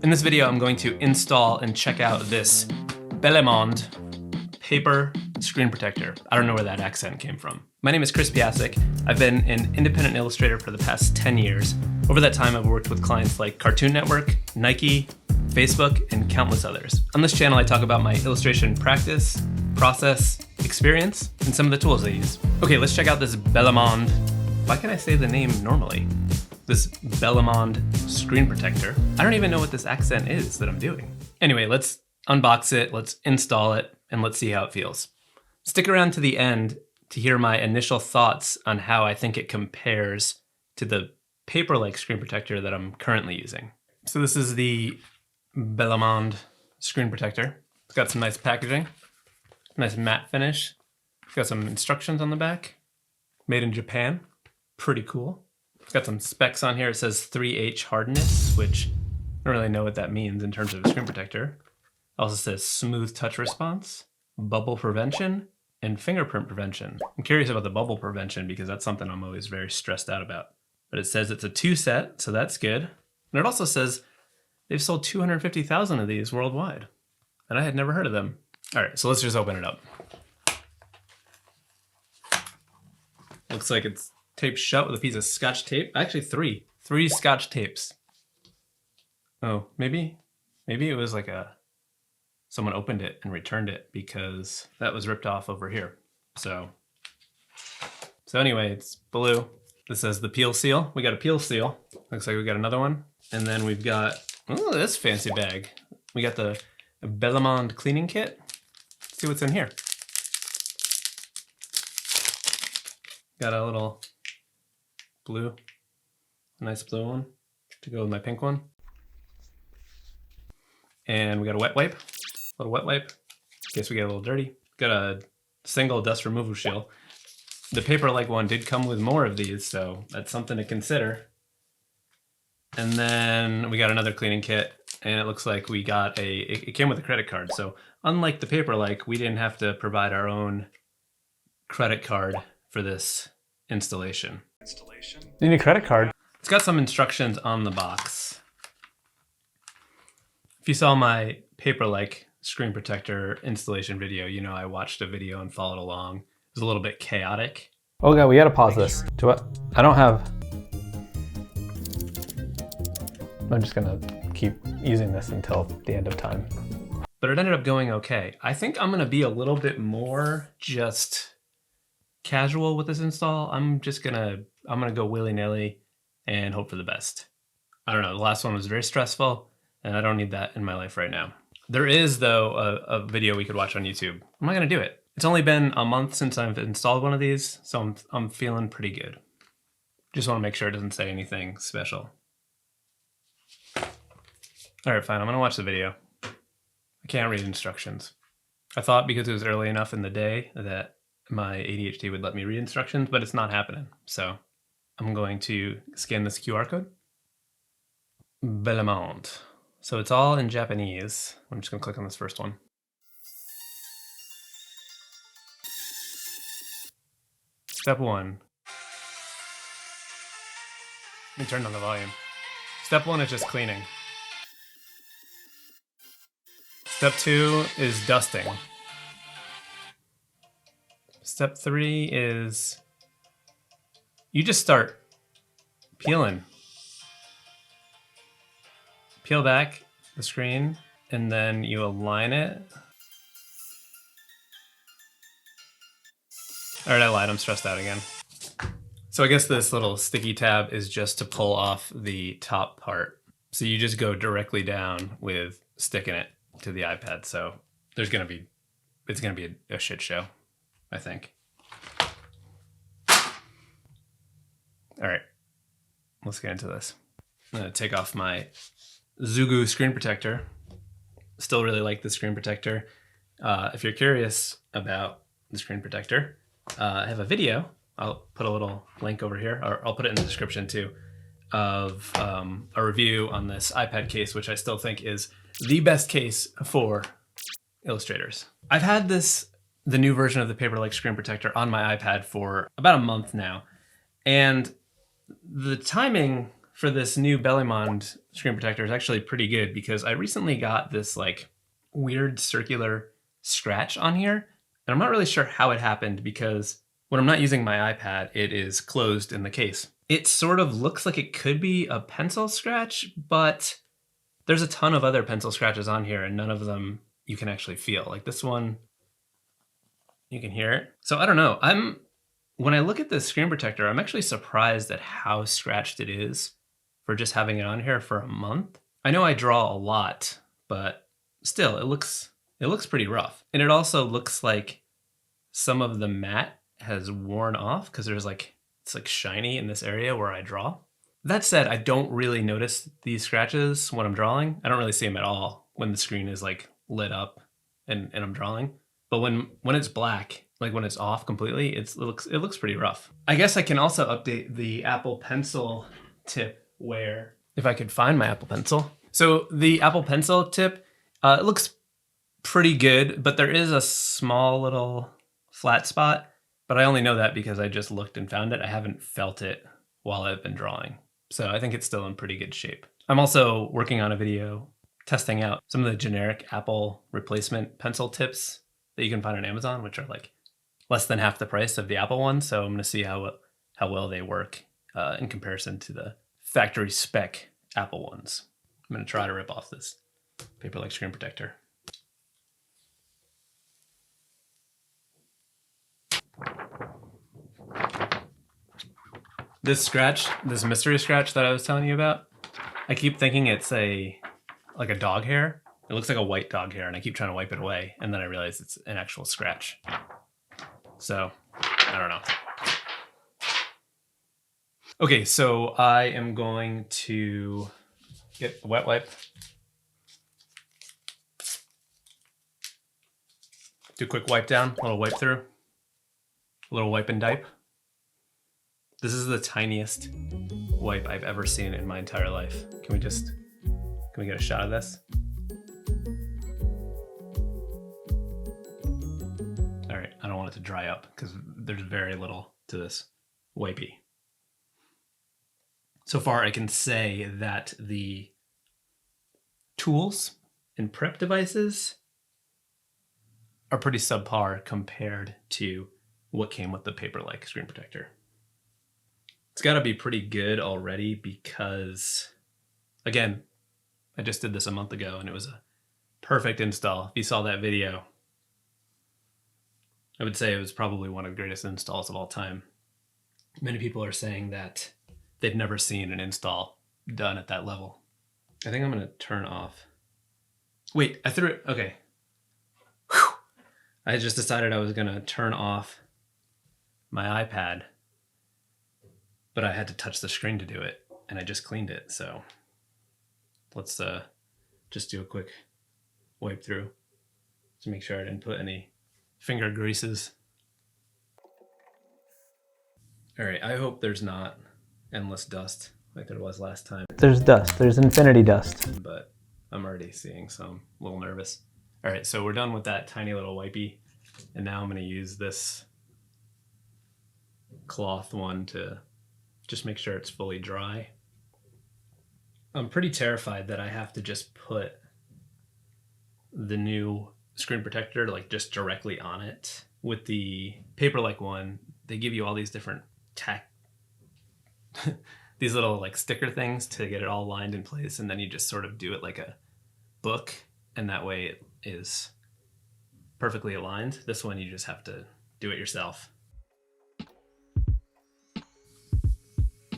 In this video, I'm going to install and check out this Bellemond paper screen protector. I don't know where that accent came from. My name is Chris Piasek. I've been an independent illustrator for the past 10 years. Over that time, I've worked with clients like Cartoon Network, Nike, Facebook, and countless others. On this channel, I talk about my illustration practice, process, experience, and some of the tools I use. Okay, let's check out this Bellemond. Why can't I say the name normally? This Bellemond screen protector. I don't even know what this accent is that I'm doing. Anyway, let's unbox it, let's install it, and let's see how it feels. Stick around to the end to hear my initial thoughts on how I think it compares to the PaperLike screen protector that I'm currently using. So this is the Bellemond screen protector. It's got some nice packaging, nice matte finish. It's got some instructions on the back. Made in Japan, pretty cool. It's got some specs on here. It says 3H hardness, which I don't really know what that means in terms of a screen protector. It also says smooth touch response, bubble prevention, and fingerprint prevention. I'm curious about the bubble prevention because that's something I'm always very stressed out about. But it says it's a 2-set, so that's good. And it also says they've sold 250,000 of these worldwide. And I had never heard of them. All right, so let's just open it up. Looks like it's taped shut with a piece of Scotch tape. Actually, three Scotch tapes. Oh, maybe it was like someone opened it and returned it because that was ripped off over here. So anyway, it's blue. This says the peel seal. We got a peel seal. Looks like we got another one. And then we've got, oh, this fancy bag. We got the Bellemond cleaning kit. Let's see what's in here. Got a little blue, a nice blue one to go with my pink one. And we got a wet wipe, a little wet wipe, in case we get a little dirty. Got a single dust removal shield. The PaperLike one did come with more of these, so that's something to consider. And then we got another cleaning kit, and it looks like we got it came with a credit card. So unlike the PaperLike, we didn't have to provide our own credit card for this installation. You need a credit card. It's got some instructions on the box. If you saw my PaperLike screen protector installation video, you know I watched a video and followed along. It was a little bit chaotic. Oh god, we gotta pause this. To what? I don't have... I'm just gonna keep using this until the end of time. But it ended up going okay. I think I'm gonna be a little bit more just casual with this install. I'm gonna go willy-nilly and hope for the best. I don't know, the last one was very stressful and I don't need that in my life right now. There is though a video we could watch on YouTube. I'm not gonna do it. It's only been a month since I've installed one of these, so I'm feeling pretty good. Just wanna make sure it doesn't say anything special. All right, fine, I'm gonna watch the video. I can't read instructions. I thought because it was early enough in the day that my ADHD would let me read instructions, but it's not happening. So I'm going to scan this QR code. Bellemond. So it's all in Japanese. I'm just gonna click on this first one. Step 1. Let me turn on the volume. Step 1 is just cleaning. Step 2 is dusting. Step 3 is you just start peeling. Peel back the screen and then you align it. All right, I lied, I'm stressed out again. So I guess this little sticky tab is just to pull off the top part. So you just go directly down with sticking it to the iPad. So it's gonna be a shit show, I think. All right, let's get into this. I'm gonna take off my Zugu screen protector. Still really like the screen protector. If you're curious about the screen protector, I have a video. I'll put a little link over here, or I'll put it in the description too, of a review on this iPad case, which I still think is the best case for illustrators. I've had the new version of the PaperLike screen protector on my iPad for about a month now, and the timing for this new Bellemond screen protector is actually pretty good because I recently got this like weird circular scratch on here, and I'm not really sure how it happened because when I'm not using my iPad, it is closed in the case. It sort of looks like it could be a pencil scratch, but there's a ton of other pencil scratches on here and none of them you can actually feel. Like this one, you can hear it. So I don't know. When I look at this screen protector, I'm actually surprised at how scratched it is for just having it on here for a month. I know I draw a lot, but still it looks pretty rough. And it also looks like some of the matte has worn off because it's like shiny in this area where I draw. That said, I don't really notice these scratches when I'm drawing. I don't really see them at all when the screen is like lit up and I'm drawing. But when it's black, like when it's off completely, it looks pretty rough. I guess I can also update the Apple Pencil tip where, if I could find my Apple Pencil. So the Apple Pencil tip, it looks pretty good, but there is a small little flat spot, but I only know that because I just looked and found it. I haven't felt it while I've been drawing. So I think it's still in pretty good shape. I'm also working on a video testing out some of the generic Apple replacement pencil tips that you can find on Amazon, which are like less than half the price of the Apple ones. So I'm gonna see how well they work in comparison to the factory spec Apple ones. I'm gonna try to rip off this PaperLike screen protector. This scratch, this mystery scratch that I was telling you about, I keep thinking it's like a dog hair. It looks like a white dog hair and I keep trying to wipe it away and then I realize it's an actual scratch. So, I don't know. Okay, so I am going to get a wet wipe. Do a quick wipe down, a little wipe through. A little wipe and dipe. This is the tiniest wipe I've ever seen in my entire life. Can we get a shot of this? All right, I don't want it to dry up because there's very little to this wipey. So far, I can say that the tools and prep devices are pretty subpar compared to what came with the PaperLike screen protector. It's got to be pretty good already because, again, I just did this a month ago and it was a perfect install. If you saw that video, I would say it was probably one of the greatest installs of all time. Many people are saying that they've never seen an install done at that level. I think I'm going to turn off. Wait, I threw it. Okay. Whew. I just decided I was going to turn off my iPad, but I had to touch the screen to do it, and I just cleaned it. So let's just do a quick wipe through to make sure I didn't put any finger greases. All right, I hope there's not endless dust like there was last time. There's dust. There's infinity dust. But I'm already seeing some. A little nervous. All right, so we're done with that tiny little wipey, and now I'm going to use this cloth one to just make sure it's fully dry. I'm pretty terrified that I have to just put the new screen protector like just directly on it. With the PaperLike one, they give you all these different these little like sticker things to get it all lined in place, and then you just sort of do it like a book, and that way it is perfectly aligned. This one you just have to do it yourself.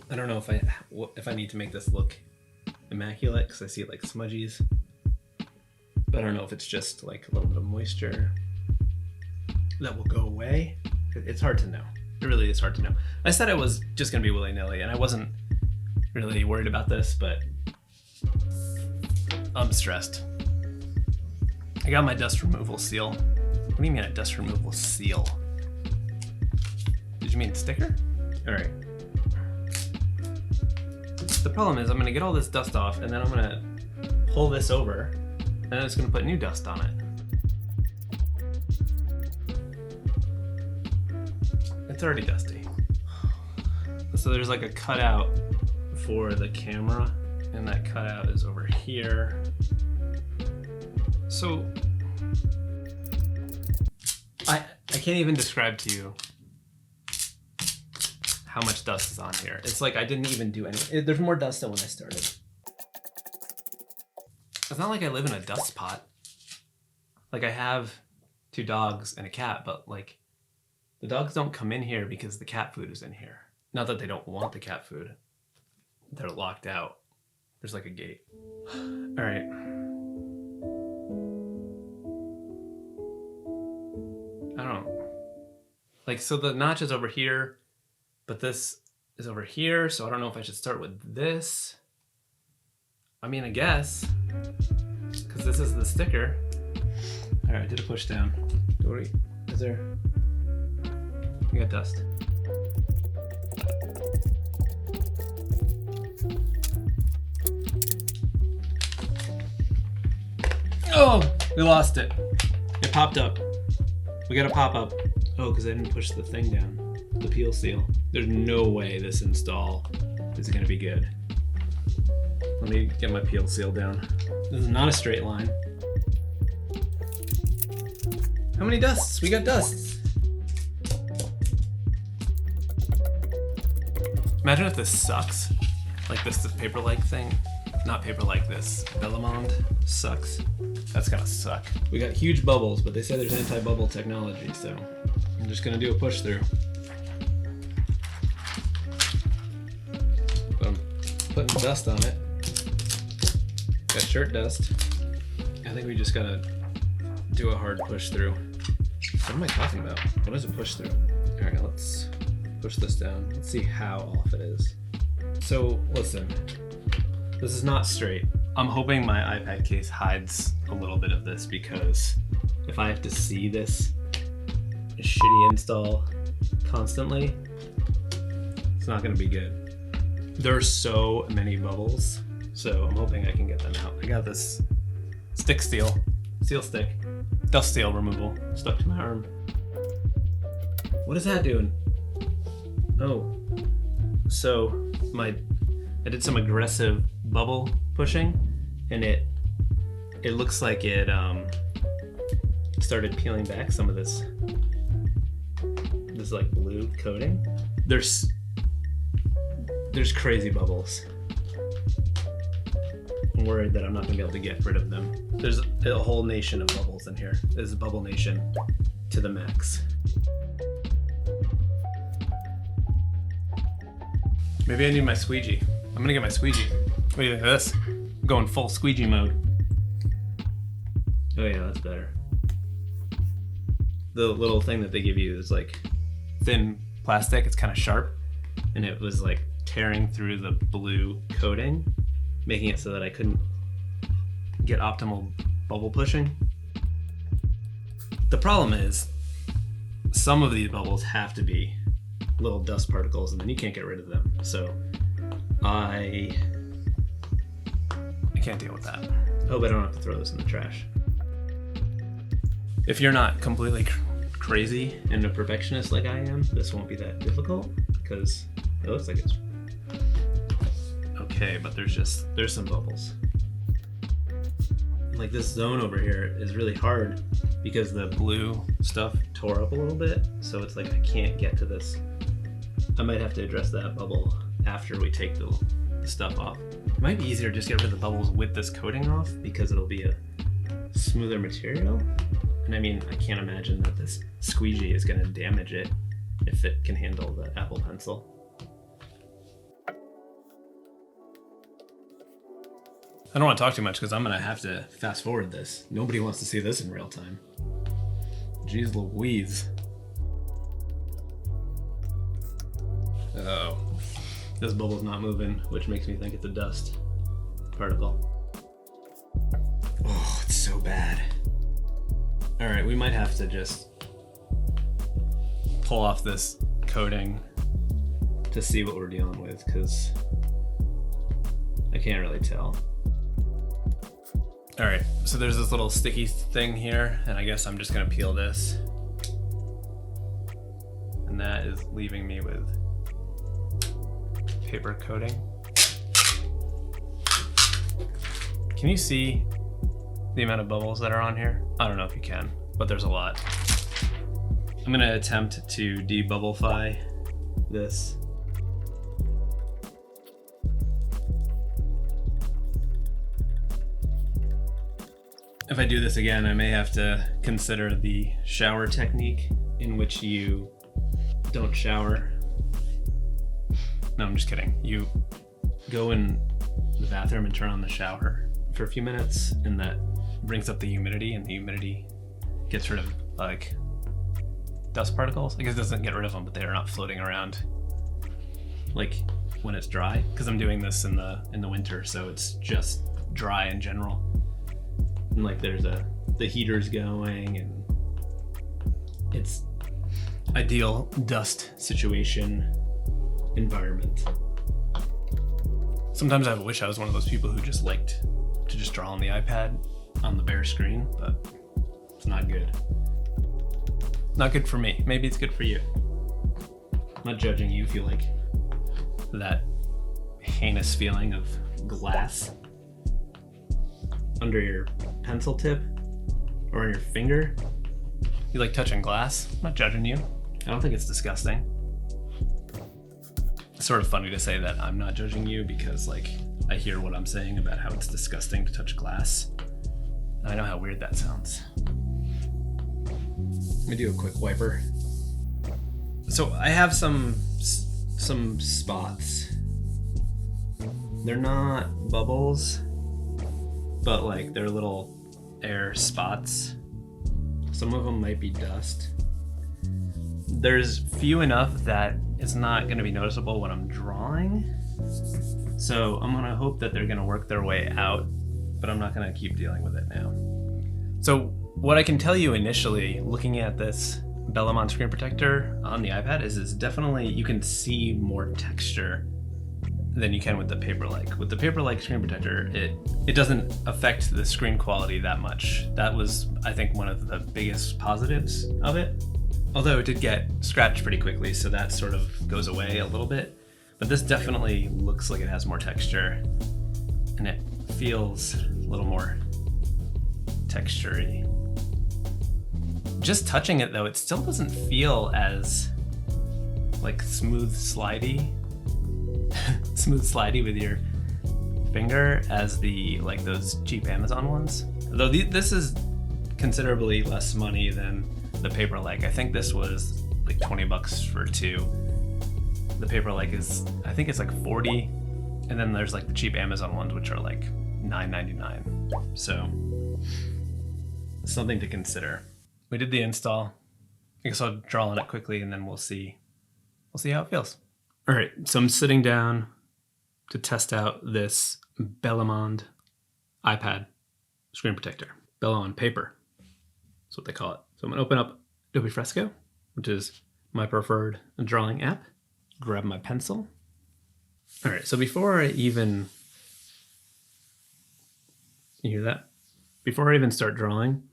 I don't know if I need to make this look immaculate because I see like smudgies, but I don't know if it's just like a little bit of moisture that will go away. It's hard to know. It really is hard to know. I said I was just gonna be willy-nilly, and I wasn't really worried about this, but I'm stressed. I got my dust removal seal. What do you mean a dust removal seal? Did you mean sticker? All right. The problem is I'm gonna get all this dust off, and then I'm gonna pull this over, and then it's gonna put new dust on it. It's already dusty. So there's like a cutout for the camera, and that cutout is over here. So I can't even describe to you how much dust is on here. It's like I didn't even do any. There's more dust than when I started. It's not like I live in a dust pot. Like I have 2 dogs and a cat, but like the dogs don't come in here because the cat food is in here. Not that they don't want the cat food. They're locked out. There's like a gate. All right. I don't know. Like, so the notch is over here, but this is over here, so I don't know if I should start with this. I mean, I guess, because this is the sticker. All right, I did a push down. Is there? We got dust. Oh, we lost it. It popped up. We got a pop-up. Oh, because I didn't push the thing down. The peel seal. There's no way this install is gonna be good. Let me get my peel seal down. This is not a straight line. How many dusts? We got dusts. Imagine if this sucks. Like this PaperLike thing. Not PaperLike, this Bellemond sucks. That's gonna suck. We got huge bubbles, but they say there's anti-bubble technology, so I'm just gonna do a push through. I'm putting dust on it. Got shirt dust. I think we just gotta do a hard push through. What am I talking about? What is a push through? All right, let's push this down. Let's see how off it is. So listen, this is not straight. I'm hoping my iPad case hides a little bit of this, because if I have to see this shitty install constantly, it's not gonna be good. There are so many bubbles, so I'm hoping I can get them out. I got this stick seal stick, dust seal removal stuck to my arm. What is that doing? Oh, so I did some aggressive bubble pushing, and it looks like it started peeling back some of this like blue coating. There's crazy bubbles. I'm worried that I'm not gonna be able to get rid of them. There's a whole nation of bubbles in here. There's a bubble nation to the max. Maybe I need my squeegee. I'm gonna get my squeegee. What do you think of this? I'm going full squeegee mode. Oh yeah, that's better. The little thing that they give you is like thin plastic. It's kind of sharp, and it was like tearing through the blue coating, making it so that I couldn't get optimal bubble pushing. The problem is some of these bubbles have to be little dust particles, and then you can't get rid of them. So I can't deal with that. I hope I don't have to throw this in the trash. If you're not completely crazy and a perfectionist like I am, this won't be that difficult, because it looks like it's okay, but there's some bubbles. Like this zone over here is really hard because the blue stuff tore up a little bit, so it's like I can't get to this. I might have to address that bubble after we take the stuff off. It might be easier to just get rid of the bubbles with this coating off, because it'll be a smoother material. And I mean, I can't imagine that this squeegee is going to damage it if it can handle the Apple Pencil. I don't want to talk too much because I'm going to have to fast forward this. Nobody wants to see this in real time. Jeez Louise. Oh, this bubble's not moving, which makes me think it's a dust particle. Oh, it's so bad. All right, we might have to just pull off this coating to see what we're dealing with, because I can't really tell. All right, so there's this little sticky thing here, and I guess I'm just gonna peel this. And that is leaving me with paper coating. Can you see the amount of bubbles that are on here? I don't know if you can, but there's a lot. I'm gonna attempt to de-bubblify this. If I do this again, I may have to consider the shower technique in which you don't shower. No, I'm just kidding. You go in the bathroom and turn on the shower for a few minutes, and that brings up the humidity, and the humidity gets rid of like dust particles. I guess it doesn't get rid of them, but they are not floating around like when it's dry, because I'm doing this in the winter, so it's just dry in general. And like there's the heater's going, and it's ideal dust situation environment. Sometimes I wish I was one of those people who just liked to just draw on the iPad on the bare screen, but it's not good. Not good for me. Maybe it's good for you. I'm not judging you if you like that heinous feeling of glass under your pencil tip or on your finger. You like touching glass? I'm not judging you. I don't think it's disgusting. It's sort of funny to say that I'm not judging you because like I hear what I'm saying about how it's disgusting to touch glass. And I know how weird that sounds. Let me do a quick wiper. So I have some spots. They're not bubbles, but like they're little air spots. Some of them might be dust. There's few enough that it's not going to be noticeable when I'm drawing. So I'm going to hope that they're going to work their way out, but I'm not going to keep dealing with it now. So what I can tell you initially, looking at this Bellemond screen protector on the iPad, is it's definitely, you can see more texture than you can with the PaperLike. With the PaperLike screen protector, it doesn't affect the screen quality that much. That was, I think, one of the biggest positives of it. Although it did get scratched pretty quickly, so that sort of goes away a little bit. But this definitely looks like it has more texture, and it feels a little more texture-y. Just touching it though, it still doesn't feel as like smooth slidey with your finger as the like those cheap Amazon ones. Though this is considerably less money than the PaperLike. I think this was like 20 bucks for two. The PaperLike is, I think it's like 40, and then there's like the cheap Amazon ones which are like $9.99. So something to consider. We did the install. I guess I'll draw on it quickly and then we'll see how it feels. All right, so I'm sitting down to test out this Bellemond iPad screen protector. Bellemond paper, that's what they call it. So I'm gonna open up Adobe Fresco, which is my preferred drawing app. Grab my pencil. All right, so before I even, you hear that? Before I even start drawing,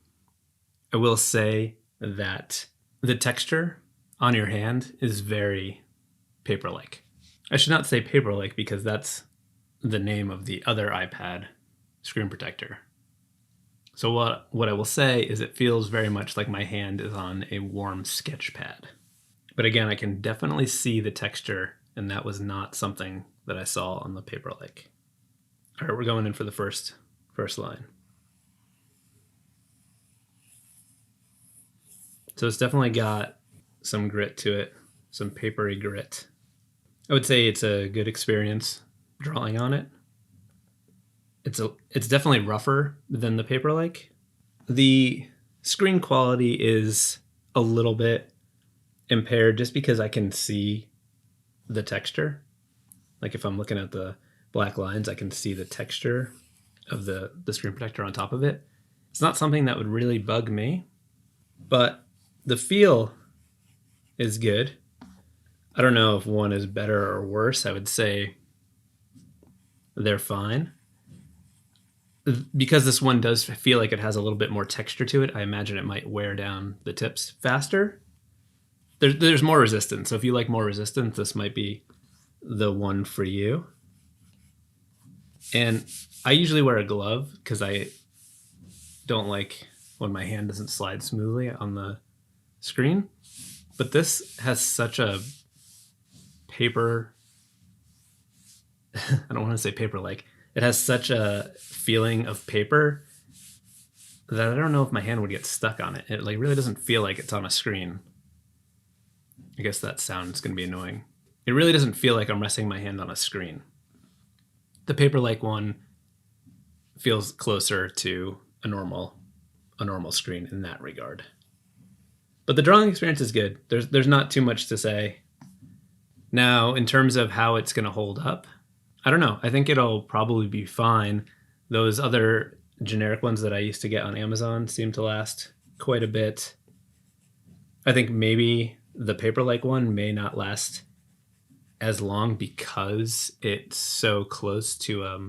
I will say that the texture on your hand is very PaperLike. I should not say PaperLike because that's the name of the other iPad screen protector. So what I will say is it feels very much like my hand is on a warm sketch pad. But again, I can definitely see the texture, and that was not something that I saw on the PaperLike. All right, we're going in for the first line. So it's definitely got some grit to it, some papery grit. I would say it's a good experience drawing on it. It's definitely rougher than the PaperLike. The screen quality is a little bit impaired just because I can see the texture. Like if I'm looking at the black lines, I can see the texture of the screen protector on top of it. It's not something that would really bug me, but the feel is good. I don't know if one is better or worse. I would say they're fine. Because this one does feel like it has a little bit more texture to it, I imagine it might wear down the tips faster. There's more resistance, so if you like more resistance, this might be the one for you. And I usually wear a glove because I don't like when my hand doesn't slide smoothly on the screen. But this has such a paper, I don't want to say paper-like. It has such a feeling of paper that I don't know if my hand would get stuck on it. It like really doesn't feel like it's on a screen. I guess that sound is going to be annoying. It really doesn't feel like I'm resting my hand on a screen. The PaperLike one feels closer to a normal screen in that regard. But the drawing experience is good. There's not too much to say. Now, in terms of how it's going to hold up, I don't know. I think it'll probably be fine. Those other generic ones that I used to get on Amazon seem to last quite a bit. I think maybe the PaperLike one may not last as long because it's so close to a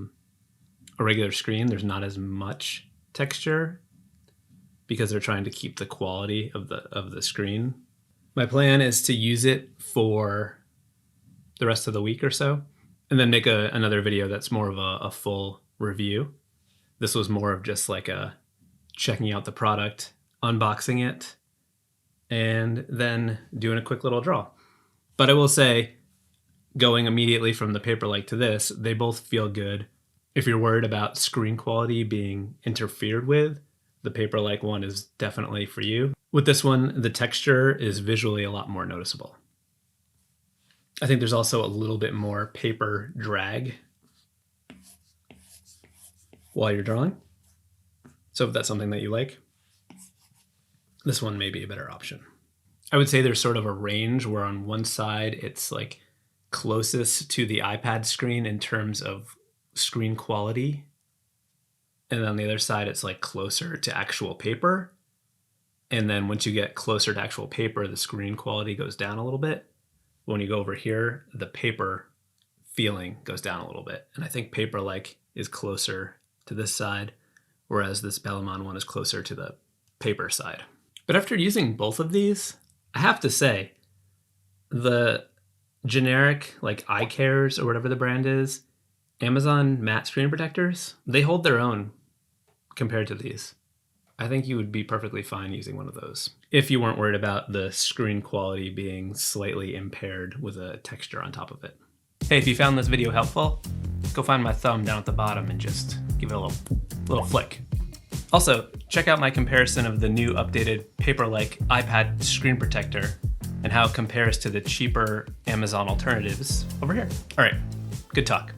regular screen. There's not as much texture because they're trying to keep the quality of the screen. My plan is to use it for the rest of the week or so, and then make another video that's more of a full review. This was more of just like a checking out the product, unboxing it, and then doing a quick little draw. But I will say, going immediately from the PaperLike to this, they both feel good. If you're worried about screen quality being interfered with, the PaperLike one is definitely for you. With this one, the texture is visually a lot more noticeable. I think there's also a little bit more paper drag while you're drawing. So if that's something that you like, this one may be a better option. I would say there's sort of a range where on one side it's like closest to the iPad screen in terms of screen quality. And on the other side, it's like closer to actual paper. And then once you get closer to actual paper, the screen quality goes down a little bit. When you go over here, the paper feeling goes down a little bit. And I think PaperLike is closer to this side, whereas this Bellemond one is closer to the paper side. But after using both of these, I have to say, the generic like iCares or whatever the brand is, Amazon matte screen protectors, they hold their own compared to these. I think you would be perfectly fine using one of those if you weren't worried about the screen quality being slightly impaired with a texture on top of it. Hey, if you found this video helpful, go find my thumb down at the bottom and just give it a little flick. Also, check out my comparison of the new updated PaperLike iPad screen protector and how it compares to the cheaper Amazon alternatives over here. All right, good talk.